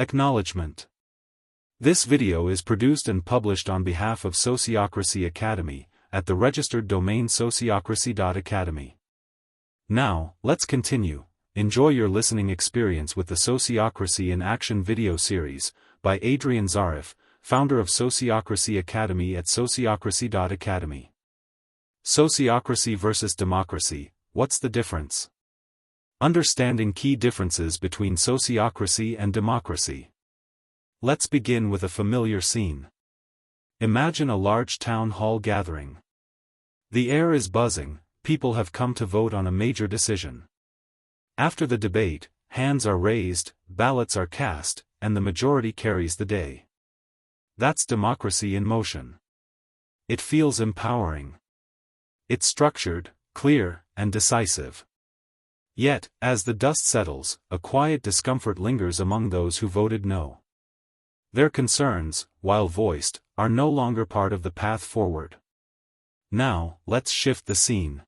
Acknowledgement. This video is produced and published on behalf of Sociocracy Academy, at the registered domain Sociocracy.Academy. Now, let's continue. Enjoy your listening experience with the Sociocracy in Action video series, by Adrian Zarif, founder of Sociocracy Academy at Sociocracy.Academy. Sociocracy versus democracy, what's the difference? Understanding key differences between sociocracy and democracy. Let's begin with a familiar scene. Imagine a large town hall gathering. The air is buzzing, people have come to vote on a major decision. After the debate, hands are raised, ballots are cast, and the majority carries the day. That's democracy in motion. It feels empowering. It's structured, clear, and decisive. Yet, as the dust settles, a quiet discomfort lingers among those who voted no. Their concerns, while voiced, are no longer part of the path forward. Now, let's shift the scene.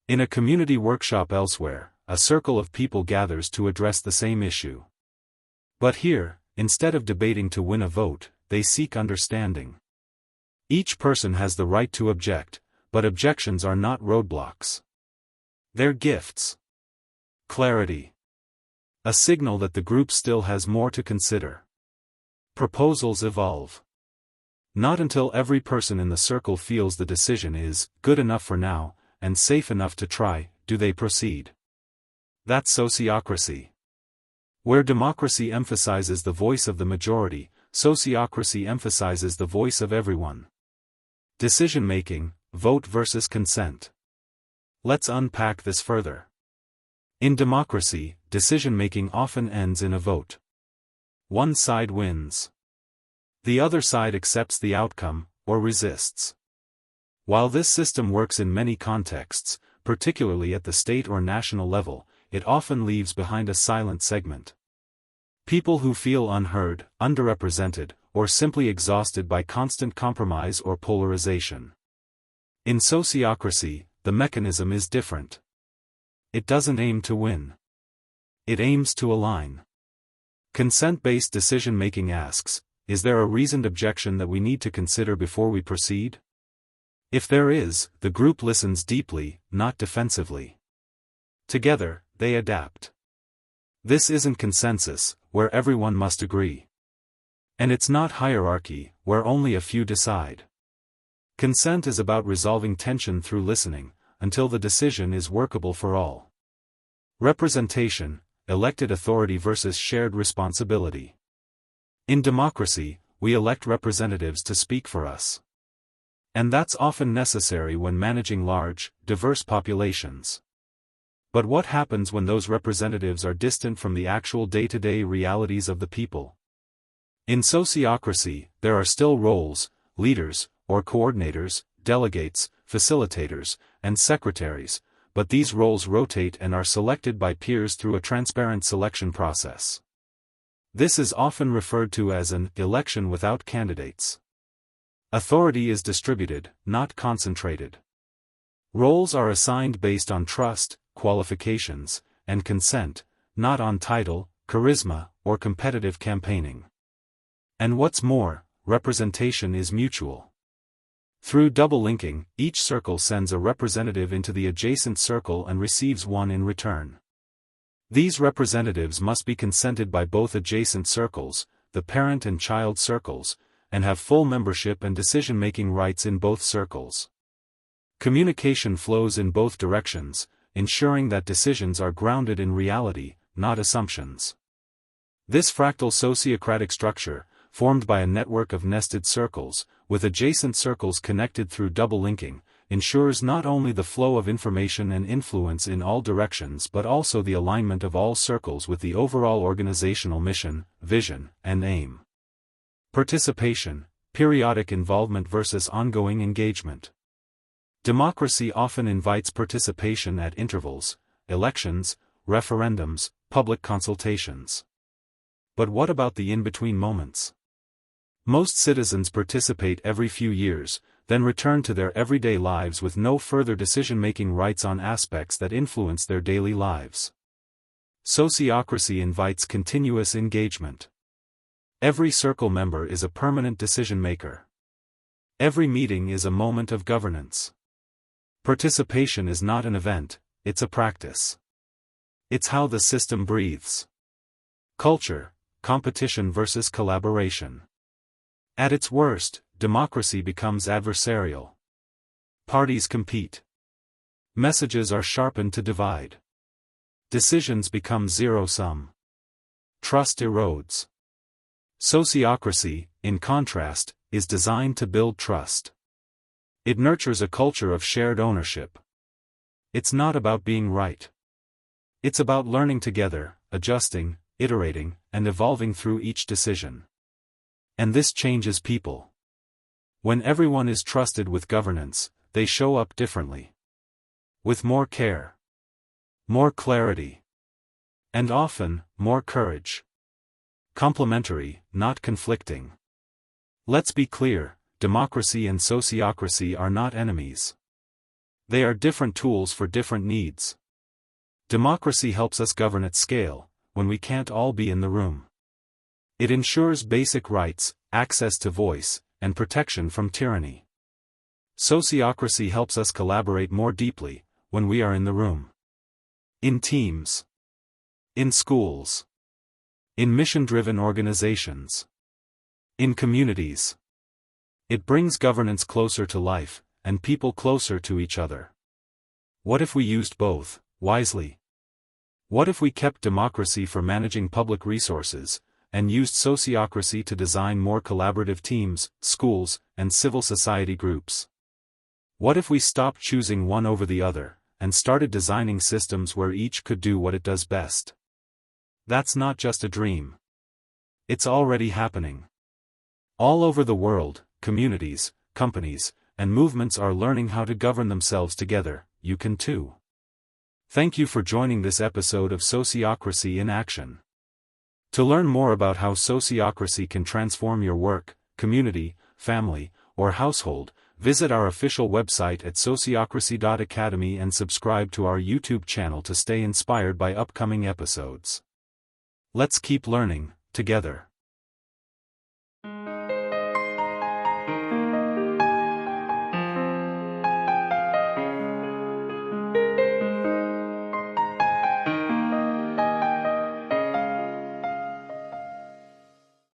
In a community workshop elsewhere, a circle of people gathers to address the same issue. But here, instead of debating to win a vote, they seek understanding. Each person has the right to object, but objections are not roadblocks. They're gifts. Clarity. A signal that the group still has more to consider. Proposals evolve. Not until every person in the circle feels the decision is good enough for now, and safe enough to try, do they proceed. That's sociocracy. Where democracy emphasizes the voice of the majority, sociocracy emphasizes the voice of everyone. Decision-making, vote versus consent. Let's unpack this further. In democracy, decision-making often ends in a vote. One side wins. The other side accepts the outcome, or resists. While this system works in many contexts, particularly at the state or national level, it often leaves behind a silent segment. People who feel unheard, underrepresented, or simply exhausted by constant compromise or polarization. In sociocracy, the mechanism is different. It doesn't aim to win. It aims to align. Consent-based decision-making asks, is there a reasoned objection that we need to consider before we proceed? If there is, the group listens deeply, not defensively. Together, they adapt. This isn't consensus, where everyone must agree. And it's not hierarchy, where only a few decide. Consent is about resolving tension through listening, until the decision is workable for all. Representation, elected authority versus shared responsibility. In democracy, we elect representatives to speak for us. And that's often necessary when managing large, diverse populations. But what happens when those representatives are distant from the actual day-to-day realities of the people? In sociocracy, there are still roles, leaders, or coordinators, delegates, facilitators, and secretaries, but these roles rotate and are selected by peers through a transparent selection process. This is often referred to as an election without candidates. Authority is distributed, not concentrated. Roles are assigned based on trust, qualifications, and consent, not on title, charisma, or competitive campaigning. And what's more, representation is mutual. Through double linking, each circle sends a representative into the adjacent circle and receives one in return. These representatives must be consented by both adjacent circles, the parent and child circles, and have full membership and decision-making rights in both circles. Communication flows in both directions, ensuring that decisions are grounded in reality, not assumptions. This fractal sociocratic structure, formed by a network of nested circles, with adjacent circles connected through double linking, ensures not only the flow of information and influence in all directions but also the alignment of all circles with the overall organizational mission, vision, and aim. Participation, periodic involvement versus ongoing engagement. Democracy often invites participation at intervals, elections, referendums, public consultations. But what about the in-between moments? Most citizens participate every few years, then return to their everyday lives with no further decision-making rights on aspects that influence their daily lives. Sociocracy invites continuous engagement. Every circle member is a permanent decision maker. Every meeting is a moment of governance. Participation is not an event, it's a practice. It's how the system breathes. Culture, competition versus collaboration. At its worst, democracy becomes adversarial. Parties compete. Messages are sharpened to divide. Decisions become zero-sum. Trust erodes. Sociocracy, in contrast, is designed to build trust. It nurtures a culture of shared ownership. It's not about being right. It's about learning together, adjusting, iterating, and evolving through each decision. And this changes people. When everyone is trusted with governance, they show up differently. With more care. More clarity. And often, more courage. Complementary, not conflicting. Let's be clear, democracy and sociocracy are not enemies. They are different tools for different needs. Democracy helps us govern at scale, when we can't all be in the room. It ensures basic rights, access to voice, and protection from tyranny. Sociocracy helps us collaborate more deeply, when we are in the room. In teams. In schools. In mission-driven organizations. In communities. It brings governance closer to life, and people closer to each other. What if we used both, wisely? What if we kept democracy for managing public resources, and used sociocracy to design more collaborative teams, schools, and civil society groups? What if we stopped choosing one over the other, and started designing systems where each could do what it does best? That's not just a dream. It's already happening. All over the world, communities, companies, and movements are learning how to govern themselves together. You can too. Thank you for joining this episode of Sociocracy in Action. To learn more about how sociocracy can transform your work, community, family, or household, visit our official website at Sociocracy.Academy and subscribe to our YouTube channel to stay inspired by upcoming episodes. Let's keep learning, together.